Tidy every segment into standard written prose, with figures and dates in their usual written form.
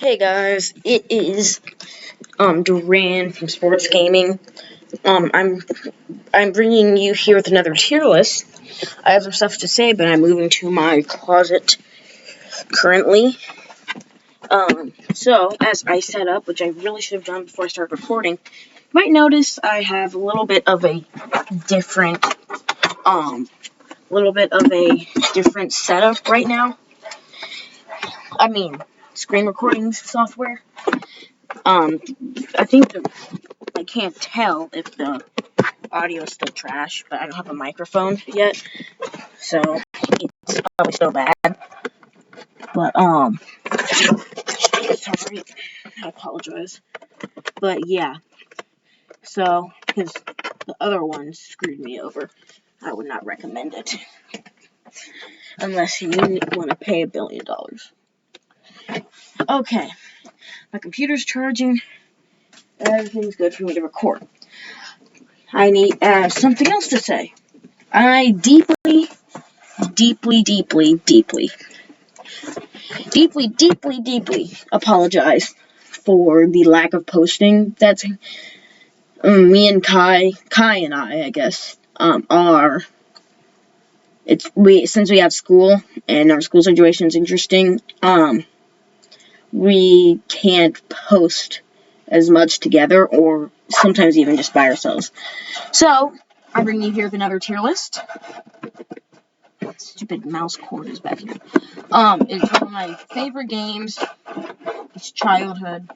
Hey guys, it is Duran from Sports Gaming. I'm bringing you here with another tier list. I have some stuff to say, but I'm moving to my closet currently. So as I set up, which I really should have done before I started recording, you might notice I have a little bit of a different setup right now. I mean, screen recording software. I think I can't tell if the audio is still trash, but I don't have a microphone yet, so it's probably still bad. But sorry, I apologize. But yeah, so because the other one screwed me over, I would not recommend it unless you want to pay $1 billion. Okay, my computer's charging. Everything's good for me to record. I need something else to say. I deeply apologize for the lack of posting. That's me and Kai and I guess, since we have school and our school situation is interesting, we can't post as much together, or sometimes even just by ourselves. So I bring you here with another tier list. Stupid mouse cord is back here. It's one of my favorite games. It's childhood,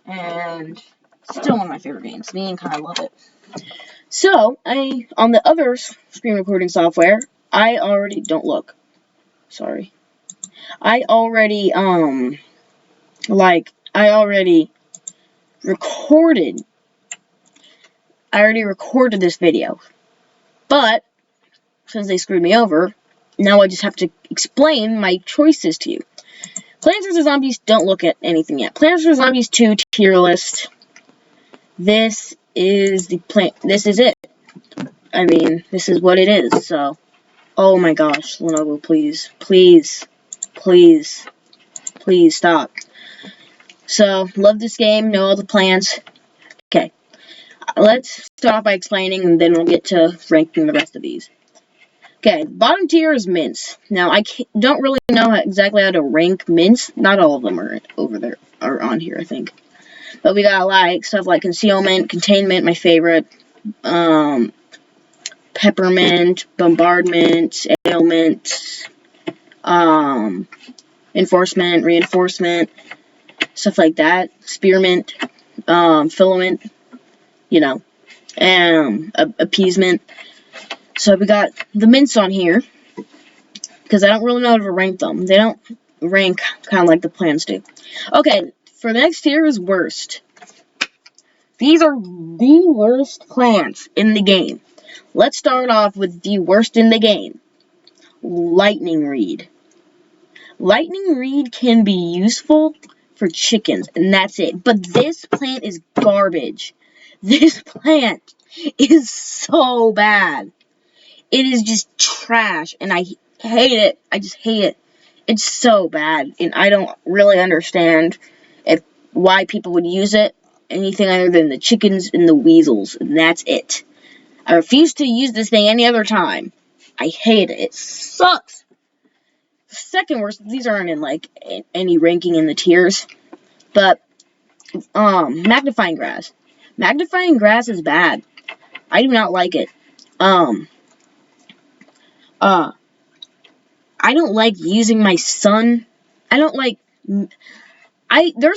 and still one of my favorite games. Me and Kai love it. So, on the other screen recording software, I already recorded this video. But, since they screwed me over, now I just have to explain my choices to you. Plants vs. Zombies, don't look at anything yet. Plants vs. Zombies 2 tier list. This is it. I mean, this is what it is, so. Oh my gosh, Lenovo, please stop. So, love this game, know all the plants. Okay, let's start off by explaining, and then we'll get to ranking the rest of these. Okay, bottom tier is mints. Now, I don't really know exactly how to rank mints. Not all of them are on here, I think. But we got stuff like concealment, containment, my favorite, peppermint, bombardment, ailment, enforcement, reinforcement, stuff like that. Spearmint, filament, appeasement. So we got the mints on here, because I don't really know how to rank them. They don't rank kind of like the plants do. Okay, for the next tier is worst. These are the worst plants in the game. Let's start off with the worst in the game. Lightning Reed. Lightning Reed can be useful for chickens, and that's it. But this plant is garbage. This plant is so bad. It is just trash, and I hate it. I just hate it. It's so bad, and I don't really understand why people would use it anything other than the chickens and the weasels, and that's it. I refuse to use this thing any other time. I hate it. It sucks. The second worst, these aren't in any ranking in the tiers, but magnifying grass. Magnifying grass is bad. I do not like it. I don't like using my sun. There's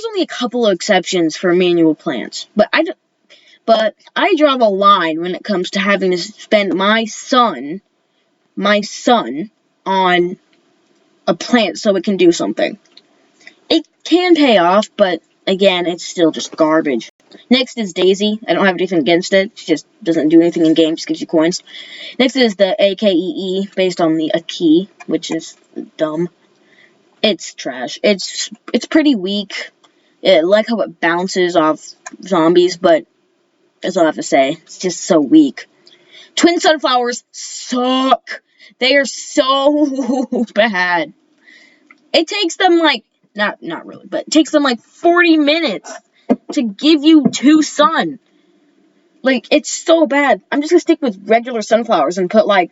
only a couple of exceptions for manual plants, but I draw the line when it comes to having to spend my sun on a plant so it can do something. It can pay off, but again, it's still just garbage. Next is Daisy. I don't have anything against it. She just doesn't do anything in game, just gives you coins. Next is the AKEE, based on the Aki, which is dumb. It's trash. It's pretty weak. I like how it bounces off zombies, but that's all I have to say. It's just so weak. Twin sunflowers suck. They are so bad. It takes them Not really, but it takes them like 40 minutes to give you 2 sun. Like, it's so bad. I'm just gonna stick with regular sunflowers and put like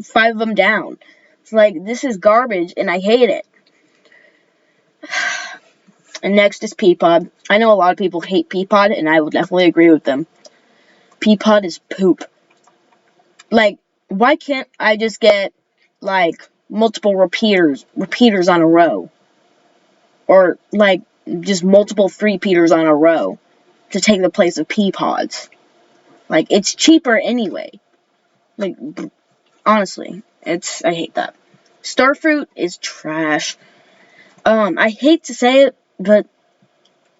5 of them down. It's like, this is garbage and I hate it. And next is Peapod. I know a lot of people hate Peapod, and I would definitely agree with them. Peapod is poop. Like, why can't I just get, like, multiple repeaters on a row? Or, like, just multiple three-peaters on a row to take the place of Peapods. Like, it's cheaper anyway. Like, honestly, I hate that. Starfruit is trash. I hate to say it, but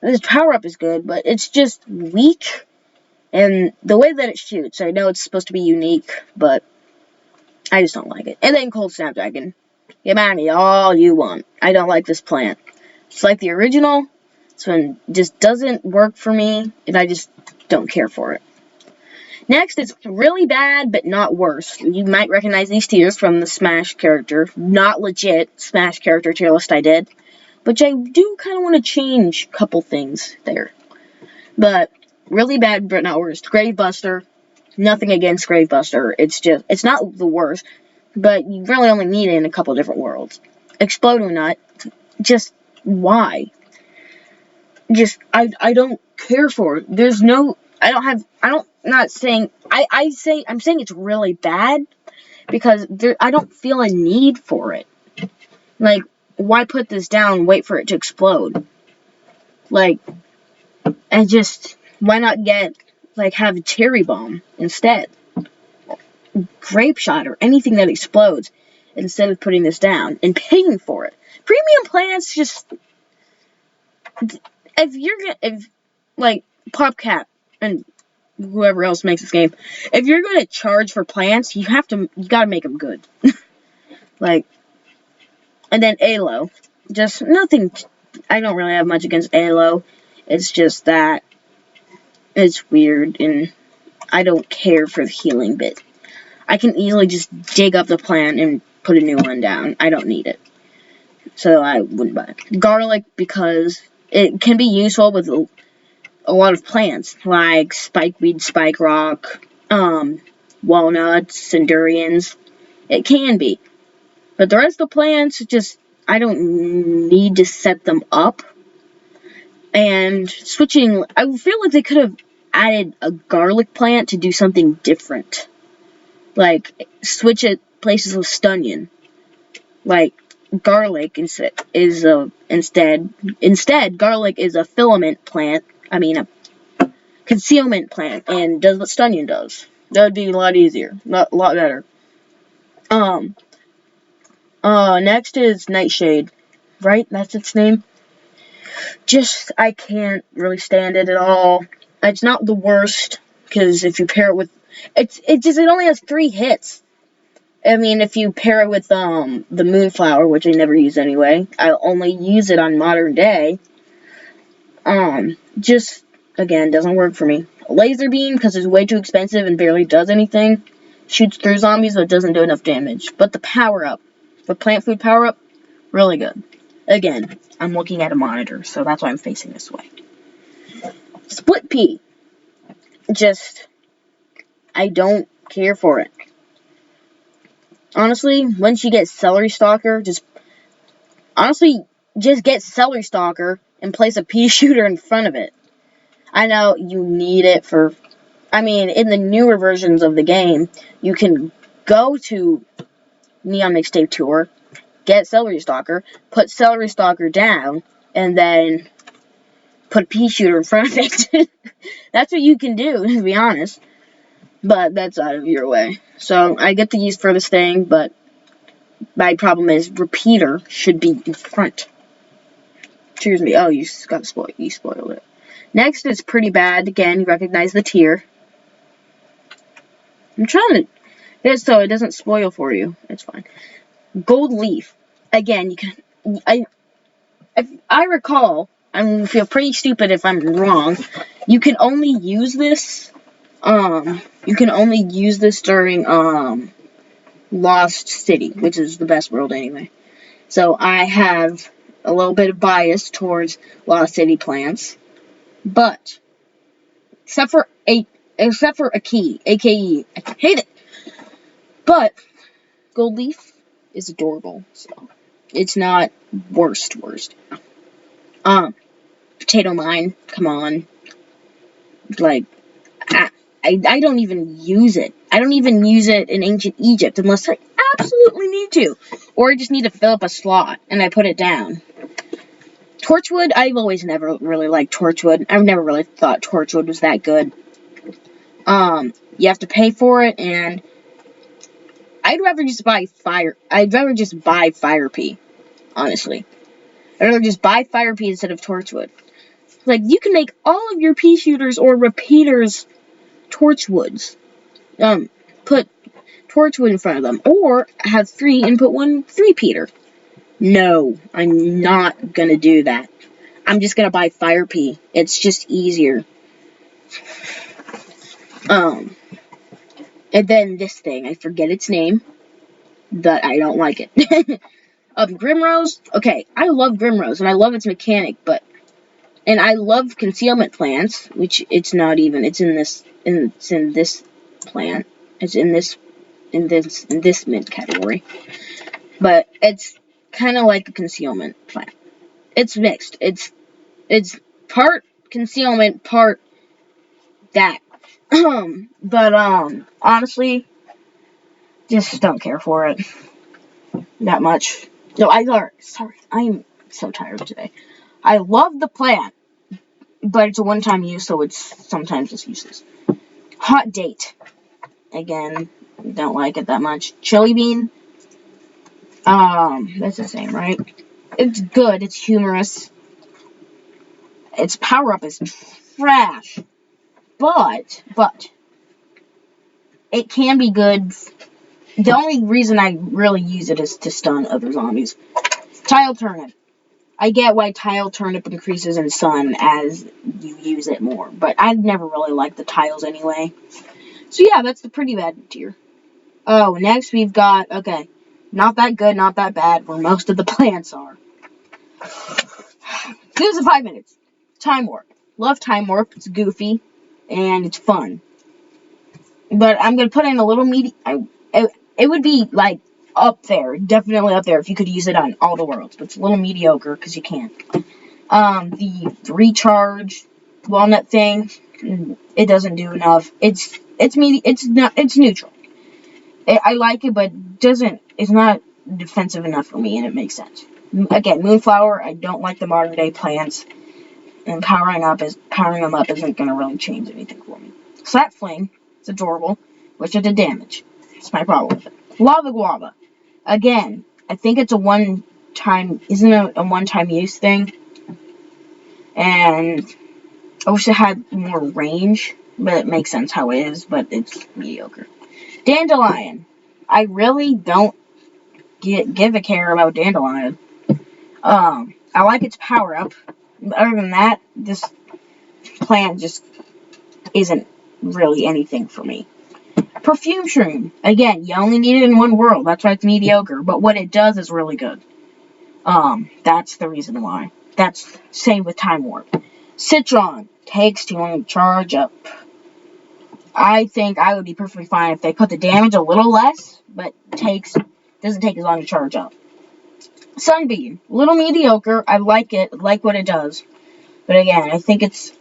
this power-up is good, but it's just weak. And the way that it shoots, I know it's supposed to be unique, but I just don't like it. And then Cold Snapdragon. Get mad at me all you want. I don't like this plant. It's like the original. This one just doesn't work for me, and I just don't care for it. Next, it's really bad, but not worse. You might recognize these tiers from the Smash character. Not legit Smash character tier list I did. But I do kind of want to change a couple things there. But really bad, but not worst. Gravebuster. Nothing against Gravebuster. It's not the worst. But you really only need it in a couple different worlds. Exploding Nut. Just, why? Just, I don't care for it. There's no, I'm saying it's really bad. Because I don't feel a need for it. Like, why put this down and wait for it to explode? Like, why not have a Cherry Bomb instead? Grape Shot or anything that explodes instead of putting this down and paying for it. Premium plants just, if PopCap and whoever else makes this game, if you're gonna charge for plants, you gotta make them good. Like, and then Alo, just nothing. I don't really have much against Alo. It's just that it's weird, and I don't care for the healing bit. I can easily just dig up the plant and put a new one down. I don't need it. So I wouldn't buy it. Garlic, because it can be useful with a lot of plants, like spikeweed, spike rock, walnuts, and durians. It can be. But the rest of the plants, I don't need to set them up. And switching, I feel like they could have added a garlic plant to do something different. Like, switch it places with Stunyon. Like, garlic instead, garlic is a filament plant. I mean, a concealment plant, and does what Stunyon does. That would be a lot easier. A lot better. Next is Nightshade. Right? That's its name? I can't really stand it at all. It's not the worst, because if you pair it with... It only has 3 hits. I mean, if you pair it with, the Moonflower, which I never use anyway, I only use it on Modern Day, again, doesn't work for me. Laser Beam, because it's way too expensive and barely does anything. Shoots through zombies, but doesn't do enough damage. But the power-up, the plant food power-up, really good. Again, I'm looking at a monitor, so that's why I'm facing this way. Split Pea. I don't care for it. Honestly, once you get Celery Stalker, just get Celery Stalker and place a pea shooter in front of it. I know you need it for... I mean, in the newer versions of the game, you can go to Neon Mixtape Tour, get Celery Stalker, put Celery Stalker down, and then put a pea shooter in front of it. That's what you can do, to be honest. But that's out of your way. So, I get the use for this thing, but my problem is Repeater should be in front. Excuse me. Oh, you spoiled it. Next is Pretty Bad. Again, you recognize the tier. I'm trying to... so it doesn't spoil for you. It's fine. Gold Leaf. Again, you can... If I recall, I feel pretty stupid if I'm wrong, you can only use this... during, Lost City, which is the best world anyway. So, I have a little bit of bias towards Lost City plants, but except for a key, aka I hate it. But Gold Leaf is adorable, so it's not worst. Potato Mine, come on, like. I don't even use it. I don't even use it in ancient Egypt unless I absolutely need to. Or I just need to fill up a slot and I put it down. Torchwood, I've always never really liked Torchwood. I've never really thought Torchwood was that good. You have to pay for it, and I'd rather just buy Fire Pea, honestly. I'd rather just buy Fire Pea instead of Torchwood. Like, you can make all of your pea shooters or repeaters Torchwoods. Put Torchwood in front of them, or have 3 and put 1 3-peater. No, I'm not gonna do that. I'm just gonna buy Fire Pea. It's just easier. And then this thing, I forget its name, but I don't like it. Grimrose. Okay, I love Grimrose, and I love its mechanic, and I love concealment plants, which it's not even. It's in this plant. It's in this mint category. But it's kind of like a concealment plant. It's mixed. It's part concealment, part that. But honestly, just don't care for it that much. No, sorry, I'm so tired today. I love the plant, but it's a one-time use, so it's sometimes it's useless. Hot Date. Again, don't like it that much. Chili Bean. That's the same, right? It's good. It's humorous. Its power-up is trash. But, it can be good. The only reason I really use it is to stun other zombies. Tile Turnip. I get why Tile Turnip increases in stun as you use it more, but I've never really liked the tiles anyway. So yeah, that's the pretty bad tier. Oh, next we've got, okay, not that good, not that bad, where most of the plants are. This is 5 minutes. Time Warp. Love Time Warp. It's goofy, and it's fun. But I'm going to put in a little it would be, like, up there. Definitely up there if you could use it on all the worlds. But it's a little mediocre, because you can't. The recharge walnut thing, it doesn't do enough. It's neutral. I like it, but it's not defensive enough for me, and it makes sense. Again, Moonflower, I don't like the modern day plants, and powering them up isn't going to really change anything for me. Slap Fling, it's adorable, which it did damage. That's my problem with it. Lava Guava, again, I think it's a one-time use thing, and I wish it had more range, but it makes sense how it is, but it's mediocre. Dandelion, I really don't give a care about Dandelion. I like its power-up. Other than that, this plant just isn't really anything for me. Perfume Shroom. Again, you only need it in one world. That's why it's mediocre. But what it does is really good. That's the reason why. That's same with Time Warp. Citron. Takes too long to charge up. I think I would be perfectly fine if they put the damage a little less, but doesn't take as long to charge up. Sunbeam, little mediocre. I like it, like what it does, but again, I think it's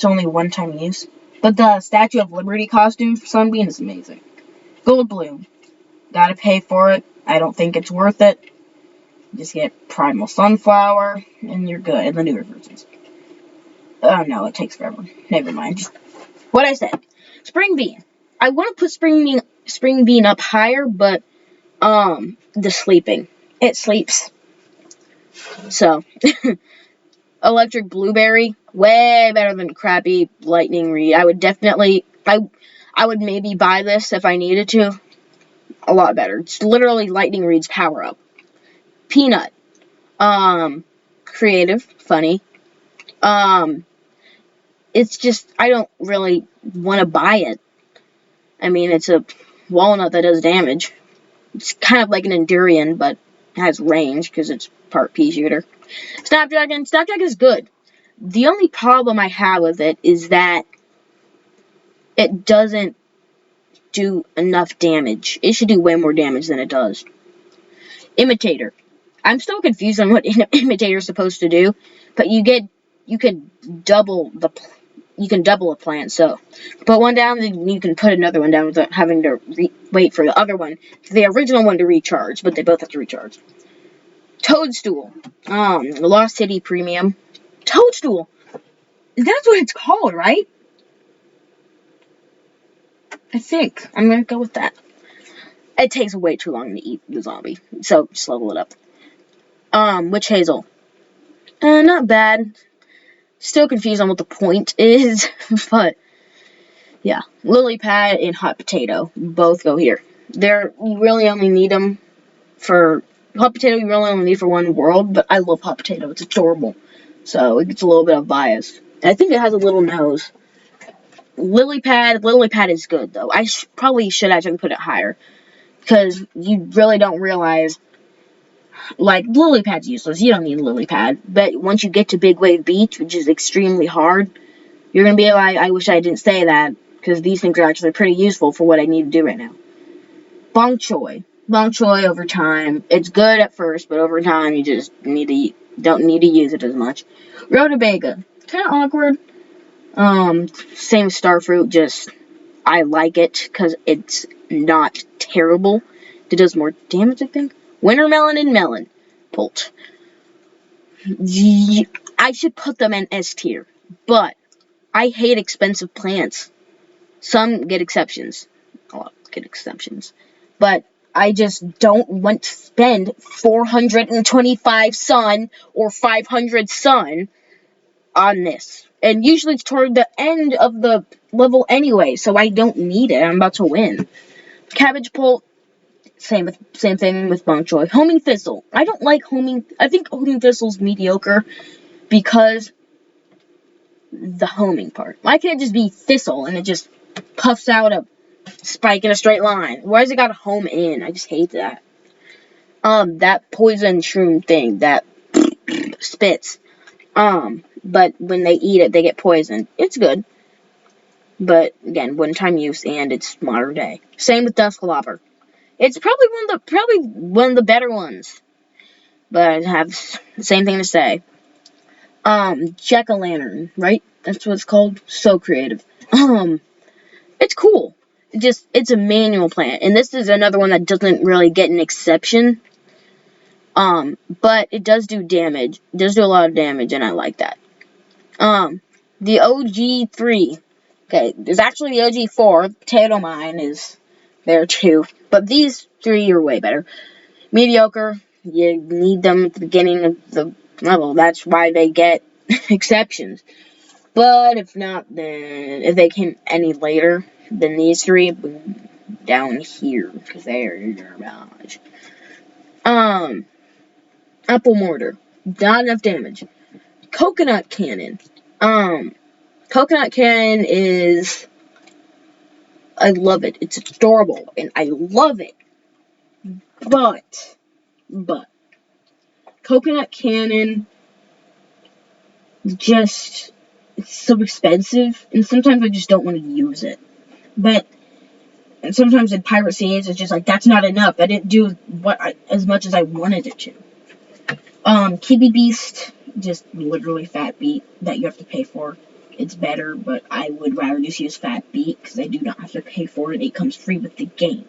only one-time use. But the Statue of Liberty costume for Sunbeam is amazing. Gold Bloom, gotta pay for it. I don't think it's worth it. Just get Primal Sunflower, and you're good in the newer versions. Oh no, it takes forever. Never mind. What I said. Spring Bean. I want to put Spring Bean up higher, but the sleeping. It sleeps. So, Electric Blueberry, way better than crappy Lightning Reed. I would definitely, I would maybe buy this if I needed to. A lot better. It's literally Lightning Reed's power up. Peanut, creative, funny. It's just, I don't really want to buy it. I mean, it's a walnut that does damage. It's kind of like an Endurian, but has range, because it's part pea shooter. Snapdragon is good. The only problem I have with it is that it doesn't do enough damage. It should do way more damage than it does. Imitator. I'm still confused on what Imitator is supposed to do, but you can double a plant. So put one down, then you can put another one down without having to wait for the other one, the original one, to recharge. But they both have to recharge. Toadstool. Lost City Premium. Toadstool. That's what it's called, right? I think I'm gonna go with that. It takes way too long to eat the zombie, so just level it up. Witch Hazel. Not bad. Still confused on what the point is, but yeah. Lily Pad and Hot Potato both go here. You really only need them for Hot Potato. You really only need for one world, but I love Hot Potato. It's adorable, so it gets a little bit of bias. I think it has a little nose. Lily Pad is good though. I probably should actually put it higher, because you really don't realize, like, Lily Pad's useless. You don't need Lily Pad. But once you get to Big Wave Beach, which is extremely hard, you're going to be like, I wish I didn't say that, because these things are actually pretty useful for what I need to do right now. Bong Choy. Bong Choy, over time, it's good at first, but over time, you just don't need to use it as much. Rutabaga. Kind of awkward. Same as Starfruit, just I like it because it's not terrible. It does more damage, I think. Wintermelon and Melon. Polt. I should put them in S tier, but I hate expensive plants. Some get exceptions. A lot get exceptions. But I just don't want to spend 425 sun or 500 sun on this. And usually it's toward the end of the level anyway, so I don't need it. I'm about to win. Cabbage Pult, same thing with Bong Choy. Homing Thistle. I don't like Homing. I think Homing Thistle's mediocre because the homing part. Why can't it just be Thistle and it just puffs out a spike in a straight line? Why does it gotta home in? I just hate that. That poison shroom thing that spits. But when they eat it, they get poisoned. It's good. But, again, one-time use, and it's modern day. Same with Duscloper. It's probably one of the better ones. But I have the same thing to say. Jack-o'-lantern, right? That's what it's called. So creative. It's cool. It's a manual plant. And this is another one that doesn't really get an exception. But it does do damage. It does do a lot of damage, and I like that. The OG3. Okay, there's actually the OG4. Potato Mine is there too. But these three are way better. Mediocre. You need them at the beginning of the level. That's why they get exceptions. But if not, then if they came any later than these three, down here, because they're garbage. Apple Mortar. Not enough damage. Coconut Cannon. Coconut Cannon is... I love it. It's adorable, and I love it. But, Coconut Cannon just... It's so expensive, and sometimes I just don't want to use it. And sometimes in Pirate Seas, it's just like, that's not enough. I didn't do as much as I wanted it to. Kiwi Beast, just literally Fat Beat that you have to pay for. It's better, but I would rather just use Fat Beat because I do not have to pay for it. It comes free with the game.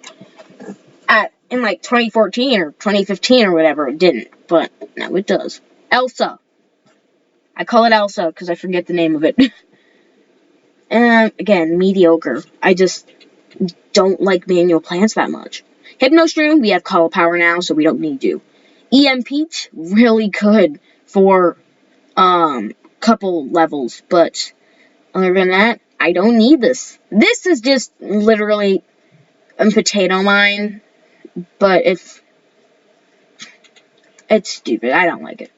In like 2014 or 2015 or whatever, it didn't, but now it does. Elsa. I call it Elsa because I forget the name of it. And again, mediocre. I just don't like manual plants that much. Hypnostrume, we have Call Power now, so we don't need to. EM Peach, really good for couple levels, but other than that, I don't need this. This is just literally a potato mine, but it's stupid. I don't like it.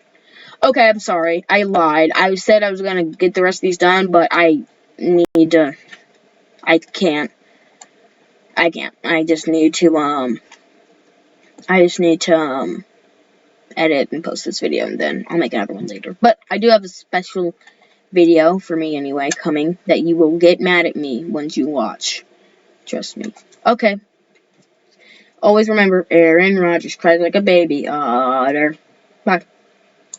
Okay, I'm sorry. I lied. I said I was gonna get the rest of these done, but I need to. I can't. I just need to edit and post this video, and then I'll make another one later. But I do have a special video, for me anyway, coming that you will get mad at me once you watch. Trust me. Okay. Always remember, Aaron Rodgers cries like a baby. Bye.